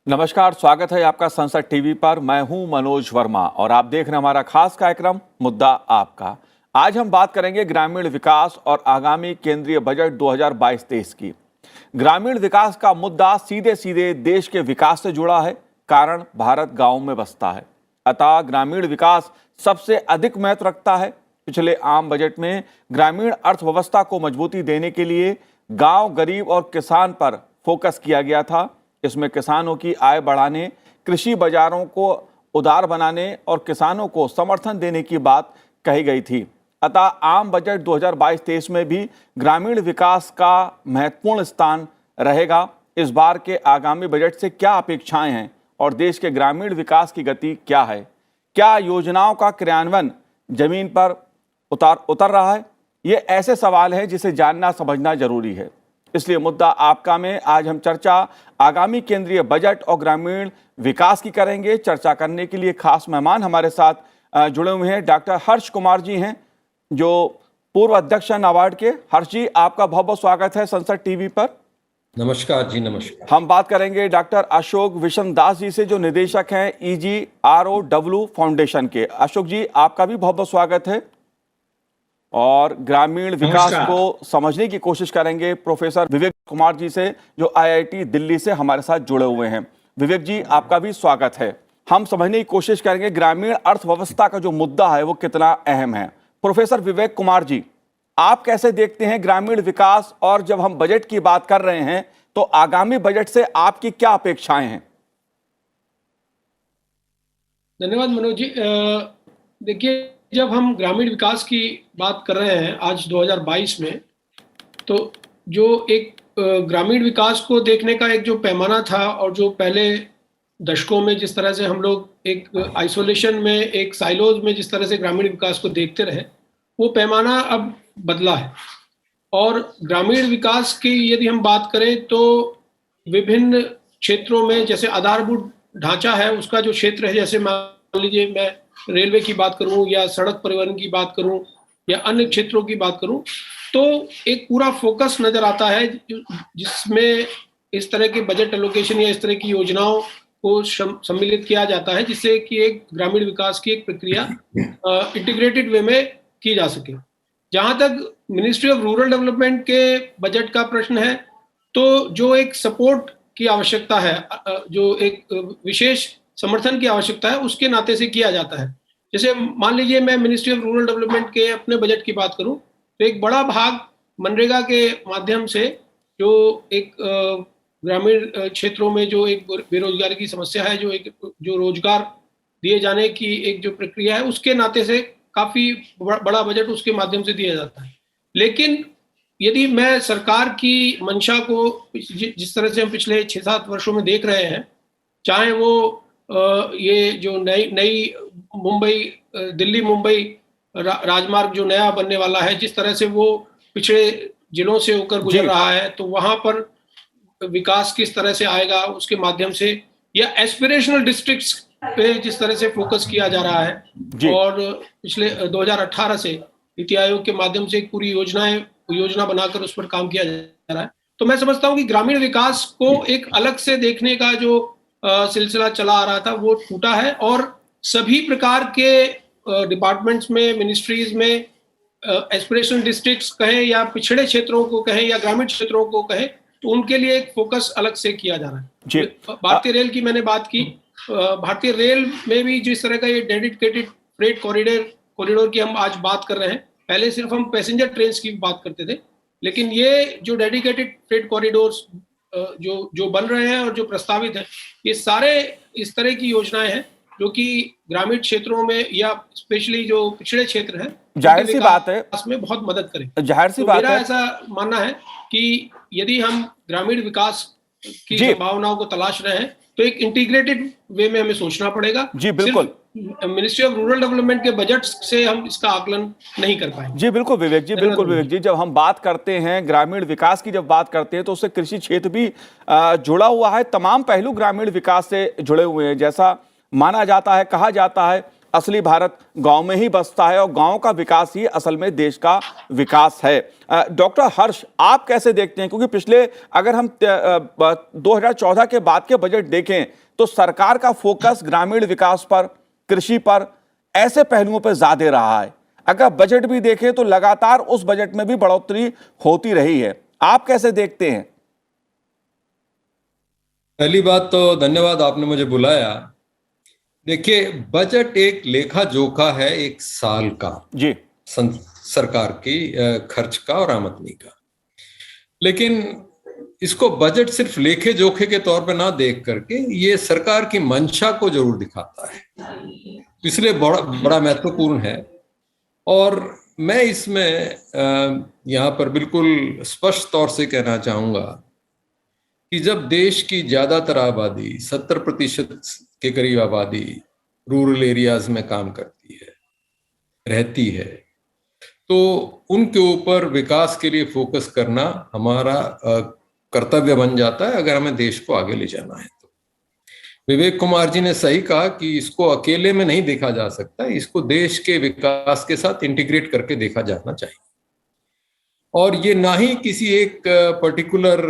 नमस्कार, स्वागत है आपका संसद टीवी पर। मैं हूं मनोज वर्मा और आप देख रहे हैं हमारा खास कार्यक्रम मुद्दा आपका। आज हम बात करेंगे ग्रामीण विकास और आगामी केंद्रीय बजट 2022-23 की। ग्रामीण विकास का मुद्दा सीधे सीधे देश के विकास से जुड़ा है, कारण भारत गांव में बसता है, अतः ग्रामीण विकास सबसे अधिक महत्व रखता है। पिछले आम बजट में ग्रामीण अर्थव्यवस्था को मजबूती देने के लिए गांव, गरीब और किसान पर फोकस किया गया था। इसमें किसानों की आय बढ़ाने, कृषि बाजारों को उदार बनाने और किसानों को समर्थन देने की बात कही गई थी। अतः आम बजट 2022-23 में भी ग्रामीण विकास का महत्वपूर्ण स्थान रहेगा। इस बार के आगामी बजट से क्या अपेक्षाएं हैं और देश के ग्रामीण विकास की गति क्या है? क्या योजनाओं का क्रियान्वयन जमीन पर उतर रहा है? ये ऐसे सवाल हैं जिसे जानना समझना जरूरी है। इसलिए मुद्दा आपका में आज हम चर्चा आगामी केंद्रीय बजट और ग्रामीण विकास की करेंगे। चर्चा करने के लिए खास मेहमान हमारे साथ जुड़े हुए हैं। डॉक्टर हर्ष कुमार जी हैं, जो पूर्व अध्यक्ष हैं नाबार्ड के। हर्ष जी, आपका बहुत बहुत स्वागत है संसद टीवी पर। नमस्कार जी, नमस्कार। हम बात करेंगे डॉक्टर अशोक विशन दास जी से, जो निदेशक हैं EGROW फाउंडेशन के। अशोक जी, आपका भी बहुत बहुत स्वागत है। और ग्रामीण विकास को समझने की कोशिश करेंगे प्रोफेसर विवेक कुमार जी से, जो IIT दिल्ली से हमारे साथ जुड़े हुए हैं। विवेक जी, आपका भी स्वागत है। हम समझने की कोशिश करेंगे ग्रामीण अर्थव्यवस्था का जो मुद्दा है वो कितना अहम है। प्रोफेसर विवेक कुमार जी, आप कैसे देखते हैं ग्रामीण विकास, और जब हम बजट की बात कर रहे हैं तो आगामी बजट से आपकी क्या अपेक्षाएं हैं? धन्यवाद मनोज जी। देखिए, जब हम ग्रामीण विकास की बात कर रहे हैं आज 2022 में, तो जो एक ग्रामीण विकास को देखने का एक जो पैमाना था और जो पहले दशकों में जिस तरह से हम लोग एक आइसोलेशन में, एक साइलोज में जिस तरह से ग्रामीण विकास को देखते रहे, वो पैमाना अब बदला है। और ग्रामीण विकास की यदि हम बात करें तो विभिन्न क्षेत्रों में, जैसे आधारभूत ढांचा है उसका जो क्षेत्र है, जैसे मान लीजिए मैं रेलवे की बात करूं या सड़क परिवहन की बात करूं या अन्य क्षेत्रों की बात करूं, तो एक पूरा फोकस नजर आता है जिसमें इस तरह के बजट एलोकेशन या इस तरह की योजनाओं को सम्मिलित किया जाता है, जिससे कि एक ग्रामीण विकास की एक प्रक्रिया इंटीग्रेटेड वे में की जा सके। जहां तक मिनिस्ट्री ऑफ रूरल डेवलपमेंट के बजट का प्रश्न है, तो जो एक सपोर्ट की आवश्यकता है, जो एक विशेष समर्थन की आवश्यकता है, उसके नाते से किया जाता है। जैसे मान लीजिए मैं मिनिस्ट्री ऑफ रूरल डेवलपमेंट के अपने बजट की बात करूं, तो एक बड़ा भाग मनरेगा के माध्यम से जो एक ग्रामीण क्षेत्रों में जो एक बेरोजगारी की समस्या है, जो रोजगार दिए जाने की एक जो प्रक्रिया है, उसके नाते से काफी बड़ा बजट उसके माध्यम से दिया जाता है। लेकिन यदि मैं सरकार की मंशा को जिस तरह से हम पिछले 6-7 वर्षों में देख रहे हैं, चाहे वो ये जो नई मुंबई दिल्ली मुंबई राजमार्ग जो नया बनने वाला है, जिस तरह से वो पिछड़े जिलों से होकर गुजर रहा है, तो वहां पर विकास किस तरह से आएगा उसके माध्यम से, या एस्पिरेशनल डिस्ट्रिक्ट्स पे जिस तरह से फोकस किया जा रहा है। और पिछले 2018 से नीति आयोग के माध्यम से एक पूरी योजना बनाकर उस पर काम किया जा रहा है। तो मैं समझता हूँ कि ग्रामीण विकास को एक अलग से देखने का जो सिलसिला चला आ रहा था वो टूटा है, और सभी प्रकार के डिपार्टमेंट्स में, मिनिस्ट्रीज में एस्पिरेशनल डिस्ट्रिक्ट्स कहें या पिछड़े क्षेत्रों को कहें या ग्रामीण क्षेत्रों को कहें, तो उनके लिए एक फोकस अलग से किया जा रहा है। भारतीय रेल की मैंने बात की, भारतीय रेल में भी जिस तरह का ये डेडिकेटेड फ्रेट कॉरिडोर की हम आज बात कर रहे हैं, पहले सिर्फ हम पैसेंजर ट्रेन की बात करते थे, लेकिन ये जो डेडिकेटेड फ्रेट कॉरिडोर्स जो बन रहे हैं और जो प्रस्तावित है, ये सारे इस तरह की योजनाएं हैं जो कि ग्रामीण क्षेत्रों में या स्पेशली जो पिछड़े क्षेत्र हैं, जाहिर सी बात है में बहुत मदद करें। जाहिर सी बात है। मेरा ऐसा मानना है कि यदि हम ग्रामीण विकास की संभावनाओं को तलाश रहे हैं, तो एक इंटीग्रेटेड वे में हमें सोचना पड़ेगा। जी बिल्कुल, मिनिस्ट्री ऑफ रूरल डेवलपमेंट के बजट से हम इसका आकलन नहीं कर पाएंगे। जी बिल्कुल विवेक जी, बिल्कुल विवेक जी। जब हम बात करते हैं ग्रामीण विकास की, जब बात करते हैं तो उससे कृषि क्षेत्र भी जुड़ा हुआ है। तमाम पहलू ग्रामीण विकास से जुड़े हुए हैं, जैसा माना जाता है, कहा जाता है। असली भारत गांव में ही बसता है और गांव का विकास ही असल में देश का विकास है। डॉक्टर हर्ष, आप कैसे देखते हैं, क्योंकि पिछले अगर हम 2014 के बाद के बजट देखें तो सरकार का फोकस ग्रामीण विकास पर, कृषि पर, ऐसे पहलुओं पर ज्यादा रहा है। अगर बजट भी देखें तो लगातार उस बजट में भी बढ़ोतरी होती रही है। आप कैसे देखते हैं? पहली बात तो धन्यवाद, आपने मुझे बुलाया। देखिए, बजट एक लेखा जोखा है एक साल का जी, सरकार की खर्च का और आमदनी का। लेकिन इसको बजट सिर्फ लेखे जोखे के तौर पे ना देख करके ये सरकार की मंशा को जरूर दिखाता है, इसलिए बड़ा महत्वपूर्ण है। और मैं इसमें यहाँ पर बिल्कुल स्पष्ट तौर से कहना चाहूंगा कि जब देश की ज्यादातर आबादी 70% के करीब आबादी रूरल एरियाज में काम करती है, रहती है, तो उनके ऊपर विकास के लिए फोकस करना हमारा कर्तव्य बन जाता है अगर हमें देश को आगे ले जाना है। तो विवेक कुमार जी ने सही कहा कि इसको अकेले में नहीं देखा जा सकता, इसको देश के विकास के साथ इंटीग्रेट करके देखा जाना चाहिए। और ये ना ही किसी एक पर्टिकुलर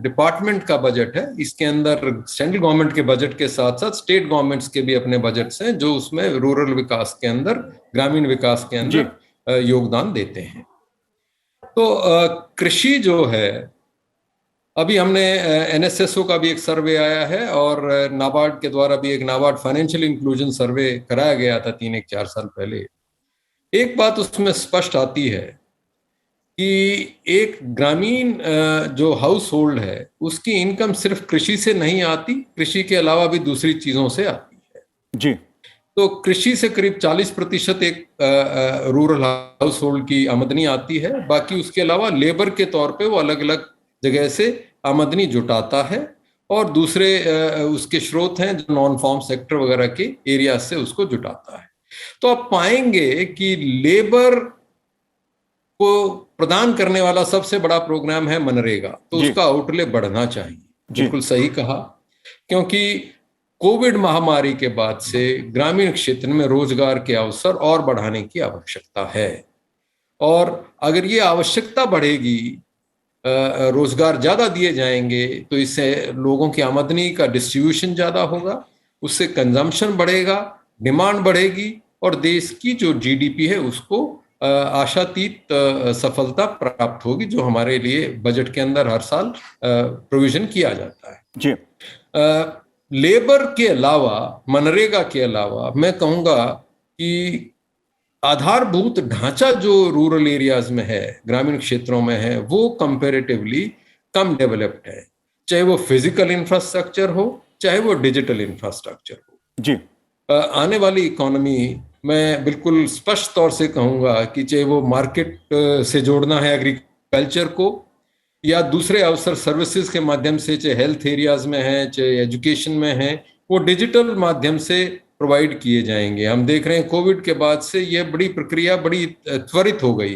डिपार्टमेंट का बजट है, इसके अंदर सेंट्रल गवर्नमेंट के बजट के साथ साथ स्टेट गवर्नमेंट्स के भी अपने बजट्स हैं जो उसमें रूरल विकास के अंदर, ग्रामीण विकास के अंदर योगदान देते हैं। तो कृषि जो है, अभी हमने एनएसएसओ का भी एक सर्वे आया है और नाबार्ड के द्वारा भी एक नाबार्ड फाइनेंशियल इंक्लूजन सर्वे कराया गया था 3-4 साल पहले। एक बात उसमें स्पष्ट आती है कि एक ग्रामीण जो हाउस होल्ड है उसकी इनकम सिर्फ कृषि से नहीं आती, कृषि के अलावा भी दूसरी चीजों से आती है। जी, तो कृषि से करीब 40% एक रूरल हाउस होल्ड की आमदनी आती है। बाकी उसके अलावा लेबर के तौर पे वो अलग अलग जगह से आमदनी जुटाता है और दूसरे उसके स्रोत हैं जो नॉन फार्म सेक्टर वगैरह के एरिया से उसको जुटाता है। तो आप पाएंगे कि लेबर को प्रदान करने वाला सबसे बड़ा प्रोग्राम है मनरेगा, तो उसका आउटले बढ़ना चाहिए। बिल्कुल सही कहा, क्योंकि कोविड महामारी के बाद से ग्रामीण क्षेत्र में रोजगार के अवसर और बढ़ाने की आवश्यकता है। और अगर ये आवश्यकता बढ़ेगी, रोजगार ज्यादा दिए जाएंगे, तो इससे लोगों की आमदनी का डिस्ट्रीब्यूशन ज्यादा होगा, उससे कंजम्पशन बढ़ेगा, डिमांड बढ़ेगी और देश की जो जीडीपी है उसको आशातीत सफलता प्राप्त होगी, जो हमारे लिए बजट के अंदर हर साल प्रोविजन किया जाता है। जी, लेबर के अलावा, मनरेगा के अलावा मैं कहूंगा कि आधारभूत ढांचा जो रूरल एरियाज में है, ग्रामीण क्षेत्रों में है, वो कंपैरेटिवली कम डेवलप्ड है, चाहे वो फिजिकल इंफ्रास्ट्रक्चर हो, चाहे वो डिजिटल इंफ्रास्ट्रक्चर हो। जी, आने वाली इकोनॉमी मैं बिल्कुल स्पष्ट तौर से कहूंगा कि चाहे वो मार्केट से जोड़ना है एग्रीकल्चर को, या दूसरे अवसर सर्विसेज के माध्यम से, चाहे हेल्थ एरियाज में है, चाहे एजुकेशन में है, वो डिजिटल माध्यम से प्रोवाइड किए जाएंगे। हम देख रहे हैं कोविड के बाद से ये बड़ी प्रक्रिया बड़ी त्वरित हो गई।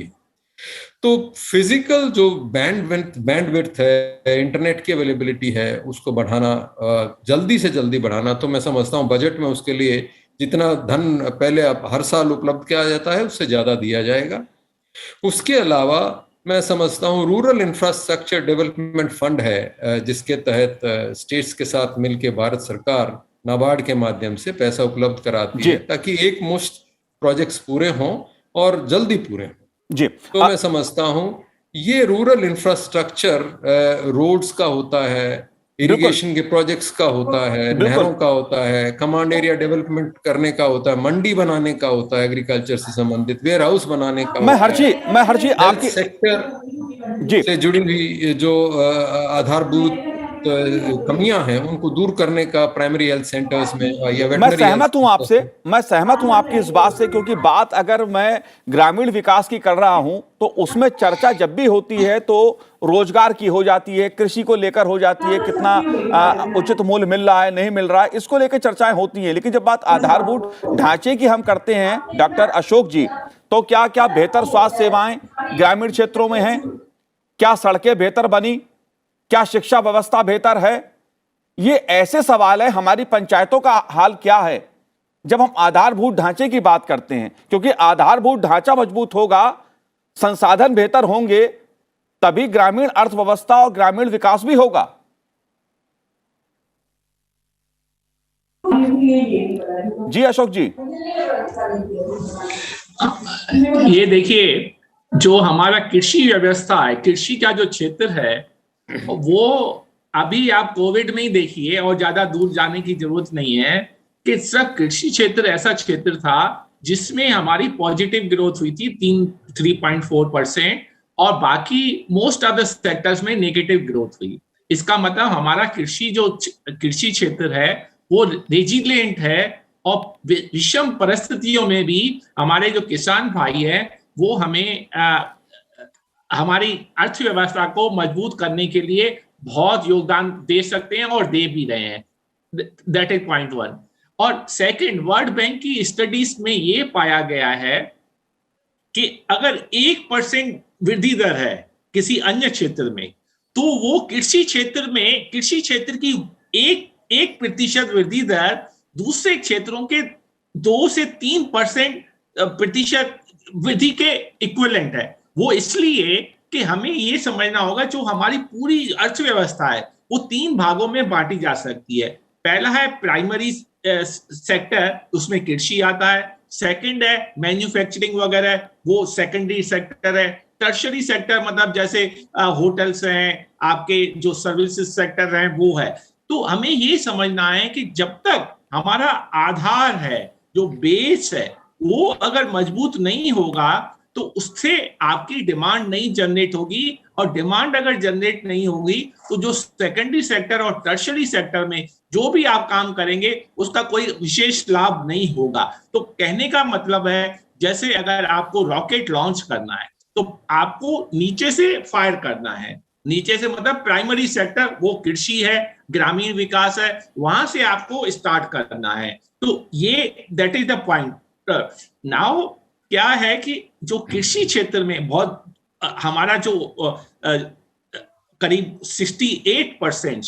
तो फिजिकल जो बैंडविड्थ है, इंटरनेट की अवेलेबिलिटी है, उसको बढ़ाना, जल्दी से जल्दी बढ़ाना, तो मैं समझता हूँ बजट में उसके लिए जितना धन पहले हर साल उपलब्ध किया जाता है उससे ज्यादा दिया जाएगा। उसके अलावा मैं समझता हूँ रूरल इंफ्रास्ट्रक्चर डेवलपमेंट फंड है, जिसके तहत स्टेट्स के साथ मिलकर भारत सरकार नाबार्ड के माध्यम से पैसा उपलब्ध कराती है ताकि एक मुश्त प्रोजेक्ट्स पूरे हों और जल्दी पूरे हों। जी, तो मैं समझता हूँ ये रूरल इंफ्रास्ट्रक्चर रोड्स का होता है, इरिगेशन के प्रोजेक्ट्स का होता है, नहरों का होता है, कमांड एरिया डेवलपमेंट करने का होता है, मंडी बनाने का होता है, एग्रीकल्चर से संबंधित वेयर हाउस बनाने का मैं हर्षी आपकी सेक्टर से जुड़ी हुई जो आधारभूत कमियां हैं उनको दूर करने का प्राइमरी हेल्थ सेंटर्स में या मैं सहमत हूं आपकी इस बात से, क्योंकि बात अगर मैं ग्रामीण विकास की कर रहा हूं तो उसमें चर्चा जब भी होती है तो रोजगार की हो जाती है, कृषि को लेकर हो जाती है, कितना उचित मूल्य मिल रहा है, नहीं मिल रहा है, इसको लेकर चर्चाएं होती हैं। लेकिन जब बात आधारभूत ढांचे की हम करते हैं डॉक्टर अशोक जी, तो क्या क्या बेहतर स्वास्थ्य सेवाएं ग्रामीण क्षेत्रों में हैं? क्या सड़कें बेहतर बनी? क्या शिक्षा व्यवस्था बेहतर है? ये ऐसे सवाल है। हमारी पंचायतों का हाल क्या है? जब हम आधारभूत ढांचे की बात करते हैं, क्योंकि आधारभूत ढांचा मजबूत होगा, संसाधन बेहतर होंगे, तभी ग्रामीण अर्थव्यवस्था और ग्रामीण विकास भी होगा। जी अशोक जी। ये देखिए, जो हमारा कृषि व्यवस्था है, कृषि का जो क्षेत्र है, वो अभी आप कोविड में ही देखिए, और ज्यादा दूर जाने की जरूरत नहीं है कि सिर्फ कृषि क्षेत्र ऐसा क्षेत्र था जिसमें हमारी पॉजिटिव ग्रोथ हुई थी 3.4%, और बाकी मोस्ट ऑफ द सेक्टर्स में नेगेटिव ग्रोथ हुई। इसका मतलब हमारा कृषि क्षेत्र है वो रेजिलिएंट है, और विषम परिस्थितियों में भी हमारे जो किसान भाई हैं वो हमें हमारी अर्थव्यवस्था को मजबूत करने के लिए बहुत योगदान दे सकते हैं और दे भी रहे हैं। That is point one. और सेकंड, वर्ल्ड बैंक की स्टडीज में ये पाया गया है कि अगर 1% वृद्धि दर है किसी अन्य क्षेत्र में, तो वो कृषि क्षेत्र की 1% वृद्धि दर दूसरे क्षेत्रों के 2 से 3% वृद्धि के इक्विवेलेंट है। वो इसलिए कि हमें ये समझना होगा जो हमारी पूरी अर्थव्यवस्था है वो 3 भागों में बांटी जा सकती है। पहला है प्राइमरी सेक्टर, उसमें कृषि आता है। सेकंड है मैन्युफैक्चरिंग वगैरह, वो सेकेंडरी सेक्टर है। टर्शरी सेक्टर मतलब जैसे होटल्स हैं, आपके जो सर्विसेज सेक्टर हैं, वो है। तो हमें ये समझना है कि जब तक हमारा आधार है, जो बेस है, वो अगर मजबूत नहीं होगा तो उससे आपकी डिमांड नहीं जनरेट होगी, और डिमांड अगर जनरेट नहीं होगी तो जो सेकेंडरी सेक्टर और टर्शरी सेक्टर में जो भी आप काम करेंगे उसका कोई विशेष लाभ नहीं होगा। तो कहने का मतलब है, जैसे अगर आपको रॉकेट लॉन्च करना है तो आपको नीचे से फायर करना है। नीचे से मतलब प्राइमरी सेक्टर वो कृषि है, ग्रामीण विकास है, वहां से आपको स्टार्ट करना है। तो ये that is the point. Now क्या है कि जो कृषि क्षेत्र में बहुत हमारा जो करीब 68%,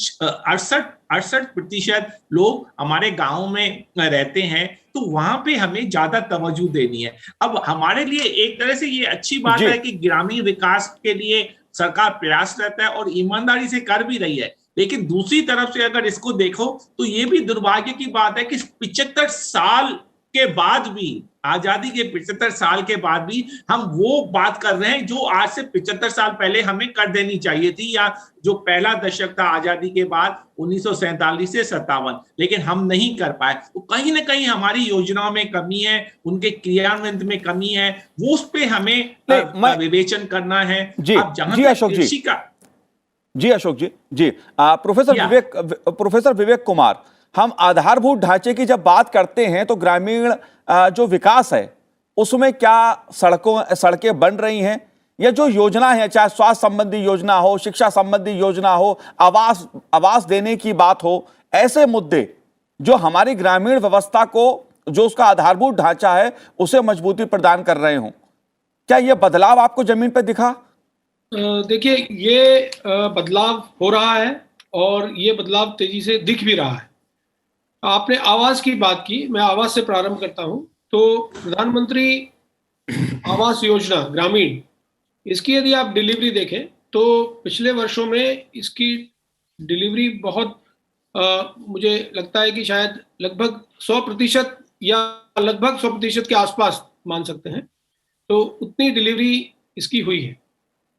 68% लोग हमारे गांव में रहते हैं, तो वहां पे हमें ज्यादा तवज्जो देनी है। अब हमारे लिए एक तरह से ये अच्छी बात है कि ग्रामीण विकास के लिए सरकार प्रयास करता है और ईमानदारी से कर भी रही है, लेकिन दूसरी तरफ से अगर इसको देखो तो ये भी दुर्भाग्य की बात है कि 75 साल के बाद भी, आजादी के 75 साल के बाद भी हम वो बात कर रहे हैं जो आज से 75 साल पहले हमें कर देनी चाहिए थी, या जो पहला दशक था आजादी के बाद 1947 से 57, लेकिन हम नहीं कर पाए। तो कहीं ना कहीं हमारी योजनाओं में कमी है, उनके क्रियान्वयन में कमी है, वो उस पे हमें विवेचन करना है। अब जहां अशोक कृषि का अशोक जी प्रोफेसर विवेक कुमार, हम आधारभूत ढांचे की जब बात करते हैं तो ग्रामीण जो विकास है उसमें क्या सड़कें बन रही हैं, या जो योजना है, चाहे स्वास्थ्य संबंधी योजना हो, शिक्षा संबंधी योजना हो, आवास देने की बात हो, ऐसे मुद्दे जो हमारी ग्रामीण व्यवस्था को, जो उसका आधारभूत ढांचा है, उसे मजबूती प्रदान कर रहे हों, क्या यह बदलाव आपको जमीन पर दिखा? देखिए, ये बदलाव हो रहा है और ये बदलाव तेजी से दिख भी रहा है। आपने आवास की बात की, मैं आवास से प्रारंभ करता हूं। तो प्रधानमंत्री आवास योजना ग्रामीण, इसकी यदि आप डिलीवरी देखें तो पिछले वर्षों में इसकी डिलीवरी बहुत मुझे लगता है कि शायद लगभग 100% या लगभग 100% के आसपास मान सकते हैं, तो उतनी डिलीवरी इसकी हुई है।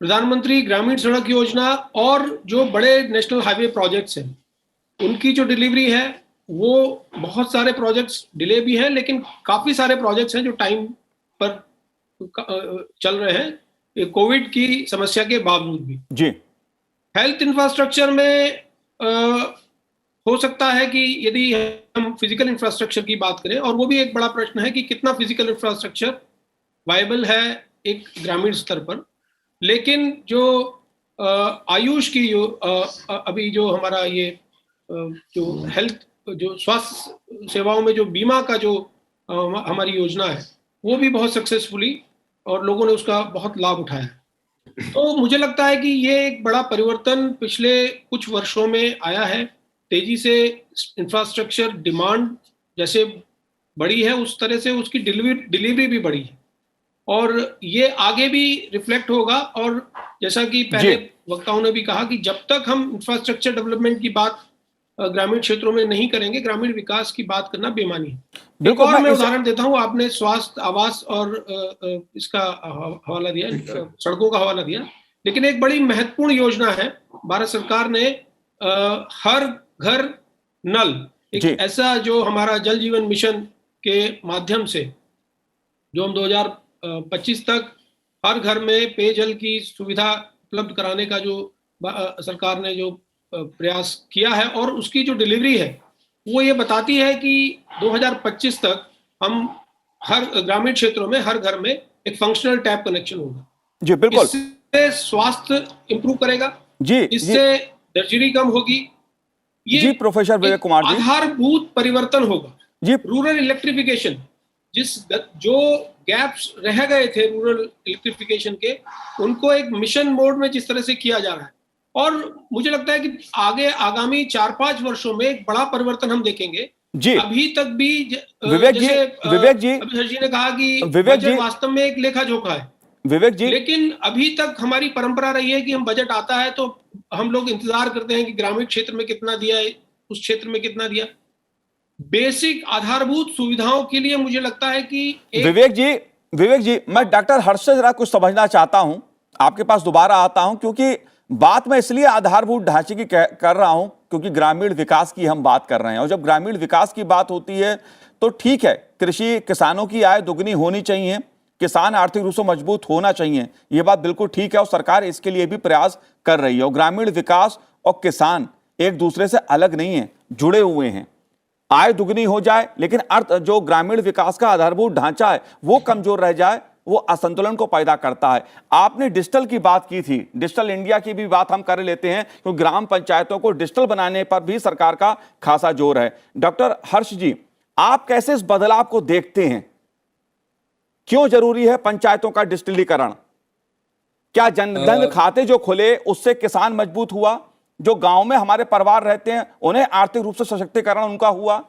प्रधानमंत्री ग्रामीण सड़क योजना और जो बड़े नेशनल हाईवे प्रोजेक्ट्स हैं उनकी जो डिलीवरी है, वो बहुत सारे प्रोजेक्ट्स डिले भी हैं, लेकिन काफी सारे प्रोजेक्ट्स हैं जो टाइम पर चल रहे हैं कोविड की समस्या के बावजूद भी। जी, हेल्थ इंफ्रास्ट्रक्चर में हो सकता है कि यदि हम फिजिकल इंफ्रास्ट्रक्चर की बात करें, और वो भी एक बड़ा प्रश्न है कि कितना फिजिकल इंफ्रास्ट्रक्चर वायबल है एक ग्रामीण स्तर पर, लेकिन जो आयुष की अभी जो हमारा ये जो हेल्थ, जो स्वास्थ्य सेवाओं में जो बीमा का जो हमारी योजना है, वो भी बहुत सक्सेसफुली और लोगों ने उसका बहुत लाभ उठाया है। तो मुझे लगता है कि ये एक बड़ा परिवर्तन पिछले कुछ वर्षों में आया है। तेजी से इंफ्रास्ट्रक्चर डिमांड, जैसे बढ़ी है उस तरह से उसकी डिलीवरी भी बढ़ी है, और ये आगे भी रिफ्लेक्ट होगा। और जैसा कि पहले वक्ताओं ने भी कहा कि जब तक हम इंफ्रास्ट्रक्चर डेवलपमेंट की बात ग्रामीण क्षेत्रों में नहीं करेंगे, ग्रामीण विकास की बात करना बेमानी है। एक और मैं उदाहरण देता हूं, आपने स्वास्थ्य, आवास और इसका हवाला दिया, सड़कों का हवाला दिया, लेकिन एक बड़ी महत्वपूर्ण योजना है भारत सरकार ने, हर घर नल, एक ऐसा जो हमारा जल जीवन मिशन के माध्यम से जो हम 2025 तक हर घर में पेयजल की सुविधा उपलब्ध कराने का जो सरकार ने जो प्रयास किया है, और उसकी जो डिलीवरी है वो ये बताती है कि 2025 तक हम हर ग्रामीण क्षेत्रों में हर घर में एक फंक्शनल टैप कनेक्शन होगा। जी बिल्कुल। इससे स्वास्थ्य इंप्रूव करेगा, जी, इससे दर्जरी कम होगी, ये जी प्रोफेसर विवेक कुमार जी, आधारभूत परिवर्तन होगा जी। रूरल इलेक्ट्रिफिकेशन, जो गैप्स रह गए थे रूरल इलेक्ट्रिफिकेशन के, उनको एक मिशन मोड में जिस तरह से किया जा रहा है, और मुझे लगता है कि आगे आगामी 4-5 वर्षों में एक बड़ा परिवर्तन हम देखेंगे। जी अभी तक भी विवेक जी, अभी सर जी ने कहा कि बजट वास्तव में एक लेखा जोखा है, विवेक जी, लेकिन अभी तक हमारी परंपरा रही है कि हम बजट आता है तो हम लोग इंतजार करते हैं कि ग्रामीण क्षेत्र में कितना दिया है, उस क्षेत्र में कितना दिया। बेसिक आधारभूत सुविधाओं के लिए मुझे लगता है कि विवेक जी, मैं डॉक्टर हर्ष से जरा कुछ समझना चाहता हूं, आपके पास दोबारा आता हूं, क्योंकि बात मैं इसलिए आधारभूत ढांचे की कर रहा हूं क्योंकि ग्रामीण विकास की हम बात कर रहे हैं, और जब ग्रामीण विकास की बात होती है तो ठीक है, कृषि किसानों की आय दुगनी होनी चाहिए, किसान आर्थिक रूप से मजबूत होना चाहिए, ये बात बिल्कुल ठीक है, और सरकार इसके लिए भी प्रयास कर रही है। और ग्रामीण विकास और किसान एक दूसरे से अलग नहीं है, जुड़े हुए हैं। आय दुगनी हो जाए लेकिन जो ग्रामीण विकास का आधारभूत ढांचा है वो कमजोर रह जाए, वो असंतुलन को पैदा करता है। आपने डिजिटल की बात की थी, डिजिटल इंडिया की भी बात हम कर लेते हैं, क्योंकि ग्राम पंचायतों को डिजिटल बनाने पर भी सरकार का खासा जोर है। डॉक्टर हर्ष जी, आप कैसे इस बदलाव को देखते हैं? क्यों जरूरी है पंचायतों का डिजिटलीकरण? क्या जनधन खाते जो खुले उससे किसान मजबूत हुआ? जो गांव में हमारे परिवार रहते हैं उन्हें आर्थिक रूप से सशक्तिकरण उनका हुआ?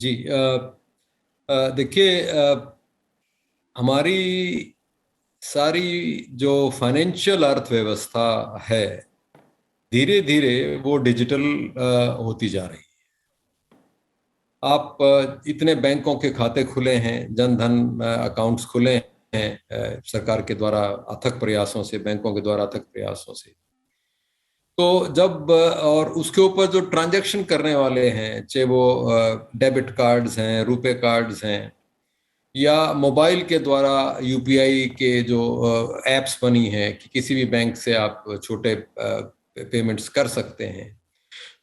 जी देखिए, हमारी सारी जो फाइनेंशियल अर्थव्यवस्था है धीरे धीरे वो डिजिटल होती जा रही है। आप इतने बैंकों के खाते खुले हैं, जनधन अकाउंट्स खुले हैं सरकार के द्वारा अथक प्रयासों से, बैंकों के द्वारा अथक प्रयासों से। तो जब और उसके ऊपर जो ट्रांजैक्शन करने वाले हैं, चाहे वो डेबिट कार्ड्स हैं, रुपए कार्ड्स हैं, या मोबाइल के द्वारा यूपीआई के जो एप्स बनी है कि किसी भी बैंक से आप छोटे पेमेंट्स कर सकते हैं,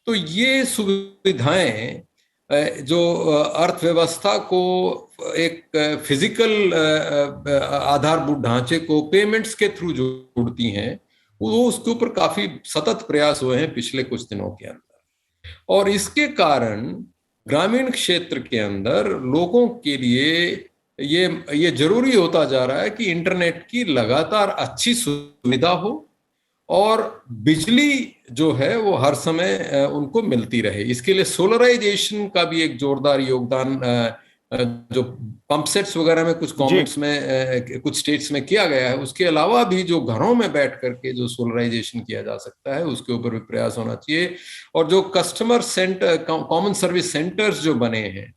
तो ये सुविधाएं जो अर्थव्यवस्था को एक फिजिकल आधारभूत ढांचे को पेमेंट्स के थ्रू जोड़ती हैं, वो उसके ऊपर काफी सतत प्रयास हुए हैं पिछले कुछ दिनों के अंदर। और इसके कारण ग्रामीण क्षेत्र के अंदर लोगों के लिए ये जरूरी होता जा रहा है कि इंटरनेट की लगातार अच्छी सुविधा हो और बिजली जो है वो हर समय उनको मिलती रहे। इसके लिए सोलराइजेशन का भी एक जोरदार योगदान जो पंप सेट्स वगैरह में कुछ गवर्नमेंट्स में कुछ स्टेट्स में किया गया है, उसके अलावा भी जो घरों में बैठ करके जो सोलराइजेशन किया जा सकता है उसके ऊपर भी प्रयास होना चाहिए। और जो customer centre, common service centres जो बने हैं,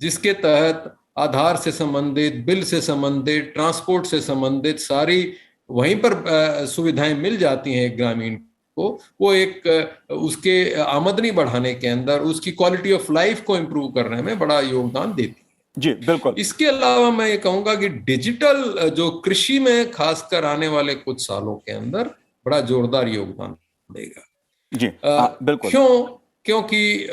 जिसके तहत आधार से संबंधित, बिल से संबंधित, ट्रांसपोर्ट से संबंधित सारी वहीं पर सुविधाएं मिल जाती हैं ग्रामीण को, वो एक उसके आमदनी बढ़ाने के अंदर, उसकी क्वालिटी ऑफ लाइफ को इम्प्रूव करने में बड़ा योगदान देती है। जी बिल्कुल। इसके अलावा मैं ये कहूंगा कि डिजिटल जो कृषि में खासकर आने वाले कुछ सालों के अंदर बड़ा जोरदार योगदान देगा। जी बिल्कुल। क्योंकि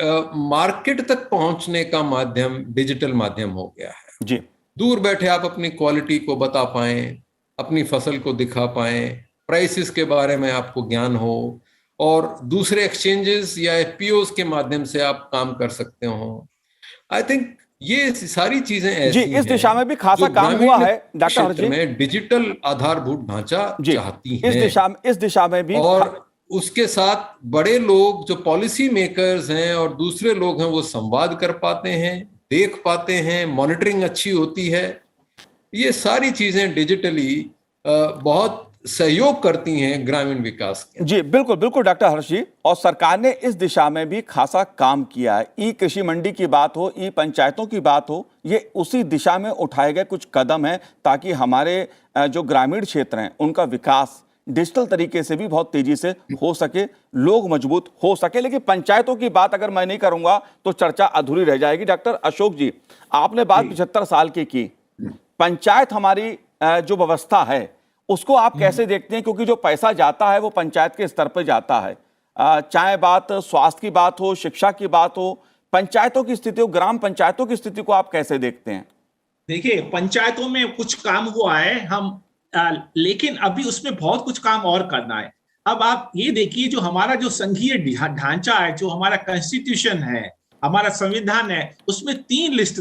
मार्केट तक पहुंचने का माध्यम डिजिटल माध्यम हो गया है। जी, दूर बैठे आप अपनी क्वालिटी को बता पाएं, अपनी फसल को दिखा पाएं, प्राइसेस के बारे में आपको ज्ञान हो, और दूसरे एक्सचेंजेस या एफपीओज के माध्यम से आप काम कर सकते हो। आई थिंक ये सारी चीजें ऐसी जी, इस दिशा में भी खासा काम हुआ है डॉक्टर हर्ष जी। में डिजिटल आधारभूत ढांचा चाहती हैं। इस दिशा में भी और उसके साथ बड़े लोग जो पॉलिसी मेकर्स हैं और दूसरे लोग हैं वो संवाद कर पाते हैं, देख पाते हैं, मॉनिटरिंग अच्छी होती है। ये सारी चीजें डिजिटली बहुत सहयोग करती हैं ग्रामीण विकास के। जी बिल्कुल बिल्कुल डॉक्टर हर्ष जी, और सरकार ने इस दिशा में भी खासा काम किया है। ई कृषि मंडी की बात हो, ई पंचायतों की बात हो, ये उसी दिशा में उठाए गए कुछ कदम हैं ताकि हमारे जो ग्रामीण क्षेत्र हैं उनका विकास डिजिटल तरीके से भी बहुत तेजी से हो सके, लोग मजबूत हो सके। लेकिन पंचायतों की बात अगर मैं नहीं करूंगा तो चर्चा अधूरी रह जाएगी। डॉक्टर अशोक जी, आपने बात 75 साल की पंचायत हमारी जो व्यवस्था है उसको आप कैसे देखते हैं? क्योंकि जो पैसा जाता है वो पंचायत के स्तर पर जाता है, चाहे बात स्वास्थ्य की बात हो, शिक्षा की बात हो, पंचायतों की स्थिति हो, ग्राम पंचायतों की स्थिति को आप कैसे देखते हैं? देखिए, पंचायतों में कुछ काम हुआ है लेकिन अभी उसमें बहुत कुछ काम और करना है। अब आप ये देखिए, जो हमारा जो संघीय ढांचा है, जो हमारा कॉन्स्टिट्यूशन है, हमारा संविधान है, उसमें 3 लिस्ट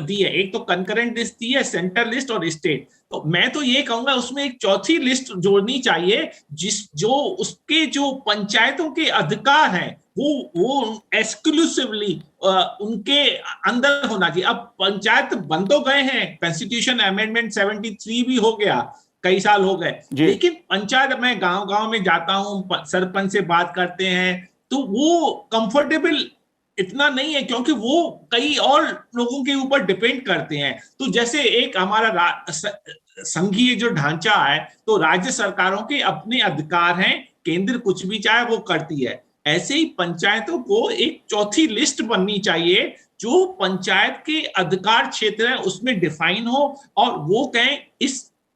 दी है। एक तो कंकरेंट लिस्ट दी है, सेंटर लिस्ट और स्टेट। तो मैं तो ये कहूंगा उसमें एक चौथी लिस्ट जोड़नी चाहिए, जो उसके जो पंचायतों के अधिकार हैं वो एक्सक्लूसिवली उनके अंदर होना चाहिए। अब पंचायत बन तो गए हैं, कॉन्स्टिट्यूशन अमेंडमेंट 73 भी हो गया, कई साल हो गए, लेकिन पंचायत, मैं गांव-गांव में जाता हूं, सरपंच से बात करते हैं तो वो कंफर्टेबल इतना नहीं है, क्योंकि वो कई और लोगों के ऊपर डिपेंड करते हैं। तो जैसे एक हमारा संघीय जो ढांचा है, तो राज्य सरकारों के अपने अधिकार हैं, केंद्र कुछ भी चाहे वो करती है। ऐसे ही पंचायतों को एक चौथी लिस्ट बननी चाहिए जो पंचायत के अधिकार क्षेत्र है उसमें डिफाइन हो, और वो कहें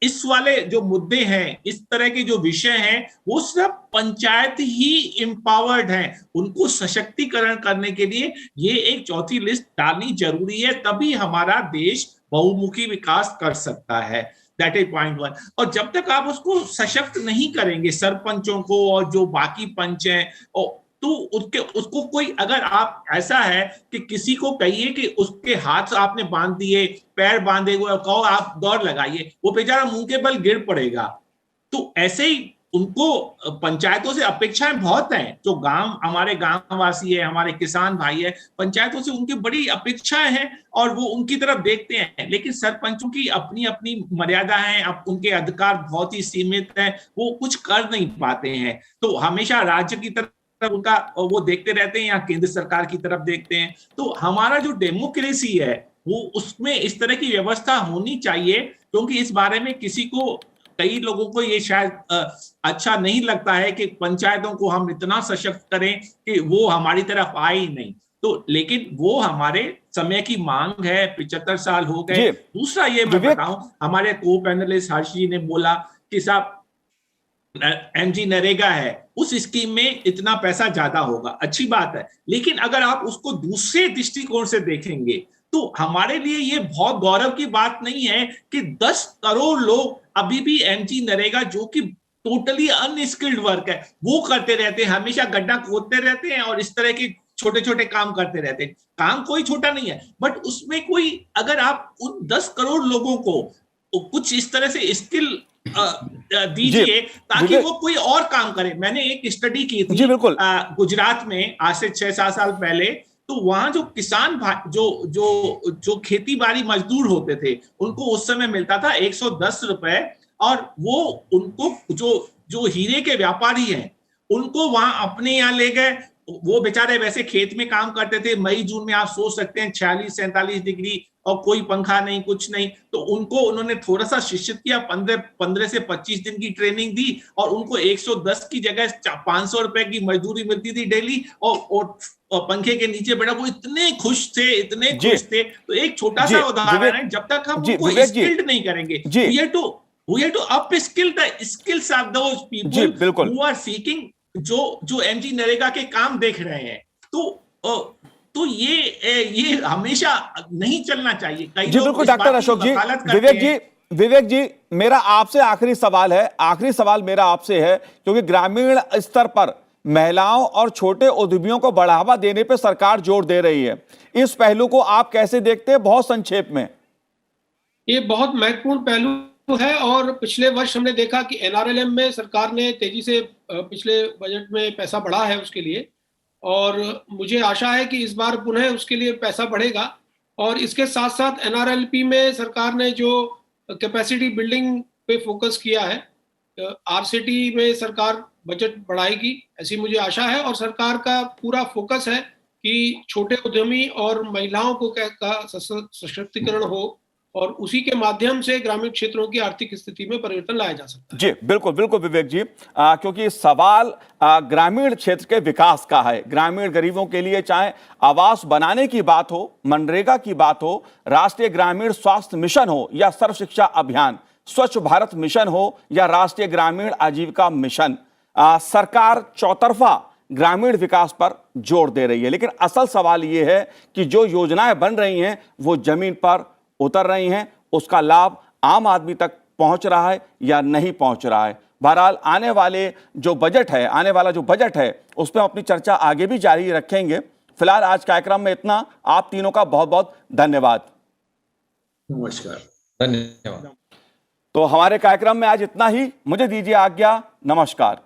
इस वाले जो मुद्दे हैं, इस तरह के जो विषय हैं, वो सिर्फ पंचायत ही एम्पावर्ड हैं। उनको सशक्तिकरण करने के लिए ये एक चौथी लिस्ट डालनी जरूरी है, तभी हमारा देश बहुमुखी विकास कर सकता है। That is point 1। और जब तक आप उसको सशक्त नहीं करेंगे, सरपंचों को और जो बाकी पंच हैं, तो उसको कोई, अगर आप ऐसा है कि किसी को कहिए कि उसके हाथ आपने बांध दिए, पैर बांधे हुए, कहो आप दौड़ लगाइए, वो बेचारा मुंह के बल गिर पड़ेगा। तो ऐसे ही उनको पंचायतों से अपेक्षाएं बहुत हैं। जो हमारे गांववासी है, हमारे किसान भाई है, पंचायतों से उनकी बड़ी अपेक्षाएं हैं और वो उनकी तरफ देखते हैं। लेकिन सरपंचों की अपनी अपनी मर्यादा है, अब उनके अधिकार बहुत ही सीमित हैं, वो कुछ कर नहीं पाते हैं। तो हमेशा राज्य की तरफ उनका वो देखते रहते हैं या केंद्र सरकार की तरफ देखते हैं। तो हमारा जो डेमोक्रेसी है वो, उसमें इस तरह की व्यवस्था होनी चाहिए, क्योंकि इस बारे में कई लोगों को ये शायद अच्छा नहीं लगता है कि पंचायतों को हम इतना सशक्त करें कि वो हमारी तरफ आए ही नहीं। तो लेकिन वो हमारे समय की मांग है, 75 साल हो गए। दूसरा ये मैं बताऊं, हमारे को पैनलिस्ट हर्ष जी ने बोला कि साहब एमजी नरेगा है, उस स्कीम में इतना पैसा ज्यादा होगा, अच्छी बात है, लेकिन अगर आप उसको दूसरे दृष्टिकोण से देखेंगे तो हमारे लिए ये बहुत गौरव की बात नहीं है कि 10 करोड़ लोग अभी भी एमजी नरेगा, जो कि टोटली अनस्किल्ड वर्क है, वो करते रहते हैं, हमेशा गड्ढा खोदते रहते हैं और इस तरह के छोटे छोटे काम करते रहते हैं। काम कोई छोटा नहीं है, बट उसमें कोई, अगर आप उन 10 करोड़ लोगों को कुछ इस तरह से स्किल दीजिए ताकि वो कोई और काम करे। मैंने एक स्टडी की थी गुजरात में आज से 6-7 साल पहले, तो वहां जो किसान जो खेती बाड़ी मजदूर होते थे, उनको उस समय मिलता था 110 रुपए, और वो उनको जो हीरे के व्यापारी हैं उनको वहां अपने यहाँ ले गए। वो बेचारे वैसे खेत में काम करते थे, मई जून में आप सोच सकते हैं 46-47 डिग्री और कोई पंखा नहीं, कुछ नहीं, तो उनको उन्होंने थोड़ा सा शिक्षित किया, 15 से 25 दिन की ट्रेनिंग दी, और उनको 110 की जगह 500 रुपए की मजदूरी मिलती थी डेली, और पंखे के नीचे बैठा, वो इतने खुश थे। तो एक छोटा सा उदाहरण है, जब तक हम उनको स्किल्ड नहीं करेंगे, we have to upskill the skills of those people who are seeking, जो एमजी नरेगा के काम देख रहे हैं। तो ये हमेशा नहीं चलना चाहिए। जी बिल्कुल डॉक्टर अशोक जी। विवेक जी, मेरा आपसे आखिरी सवाल मेरा आपसे है, क्योंकि ग्रामीण स्तर पर महिलाओं और छोटे उद्यमियों को बढ़ावा देने पर सरकार जोर दे रही है, इस पहलू को आप कैसे देखते हैं? बहुत संक्षेप में। ये बहुत महत्वपूर्ण पहलू है। और पिछले वर्ष हमने देखा कि एनआरएलएम में सरकार ने तेजी से पिछले बजट में पैसा बढ़ा है उसके लिए, और मुझे आशा है कि इस बार पुनः उसके लिए पैसा बढ़ेगा। और इसके साथ साथ एनआरएलपी में सरकार ने जो कैपेसिटी बिल्डिंग पे फोकस किया है, आरसीटी में सरकार बजट बढ़ाएगी ऐसी मुझे आशा है। और सरकार का पूरा फोकस है कि छोटे उद्यमी और महिलाओं को का सशक्तिकरण हो, और उसी के माध्यम से ग्रामीण क्षेत्रों की आर्थिक स्थिति में परिवर्तन लाया जा सकता है। जी बिल्कुल बिल्कुल विवेक जी, क्योंकि सवाल ग्रामीण क्षेत्र के विकास का है। ग्रामीण गरीबों के लिए चाहे आवास बनाने की बात हो, मनरेगा की बात हो, राष्ट्रीय ग्रामीण स्वास्थ्य मिशन हो या सर्व शिक्षा अभियान, स्वच्छ भारत मिशन हो या राष्ट्रीय ग्रामीण आजीविका मिशन, सरकार चौतरफा ग्रामीण विकास पर जोर दे रही है। लेकिन असल सवाल यह है कि जो योजनाएं बन रही हैं वो जमीन पर उतर रही हैं, उसका लाभ आम आदमी तक पहुंच रहा है या नहीं पहुंच रहा है। बहरहाल आने वाला जो बजट है उस पर हम अपनी चर्चा आगे भी जारी रखेंगे। फिलहाल आज कार्यक्रम में इतना। आप तीनों का बहुत बहुत धन्यवाद। नमस्कार। धन्यवाद। तो हमारे कार्यक्रम में आज इतना ही। मुझे दीजिए आज्ञा। नमस्कार।